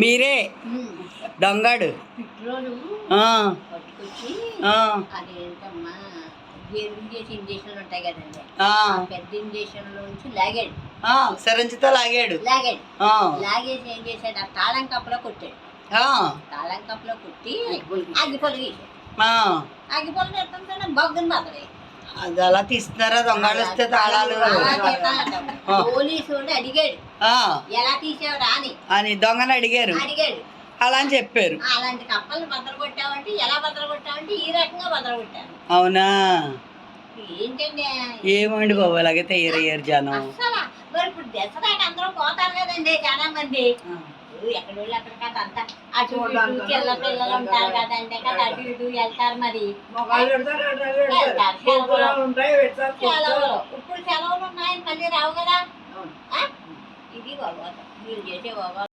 మీరే దొంగడు పెట్రోలు పట్టుకొచ్చి అదేంటమ్మా చేసి ఇంజక్షన్లు ఉంటాయి కదండి, పెద్ద ఇంజక్షన్ లోంచి లాగాడు, సరంజితో లాగాడు. లాగేసి ఏం చేశాడు, ఆ తాళం కప్పలో కొట్టాడు. తాళం కప్పలో కొట్టి అగ్గిపొలు గీశాడు. అగ్గిపొలు ఎత్తుంటే బొగ్గని బద్దలే. అది అలా తీస్తున్నారా దొంగలు వస్తే తాళాలు? పోలీసు అడిగాడు ఎలా తీసావురా అని దొంగని అడిగారు. అలా అని చెప్పారు. అలాంటి కప్పల్ని బద్దలు కొట్టావంటే ఎలా బద్దలు కొట్టావంటే ఈ రకంగా బద్దలు కొట్టాను. అవునా? ఏంటండి ఏమండి బాబు అలాగైతే ఏరయ్యారు జనం. అసలు మరి ఇప్పుడు దసరాకి అందరూ పోతారు కదండి చాలా మంది, ఎక్కడ వాళ్ళు అక్కడ కదా అంతా అటు చిల్ల పిల్లలు ఉంటారు కదండి కదా, అటు ఇటు వెళ్తారు. మరి సెలవులు ఇప్పుడు సెలవులు ఉన్నాయని మళ్ళీ రావు కదా. ఇది బాబు మీరు చేసే బాబా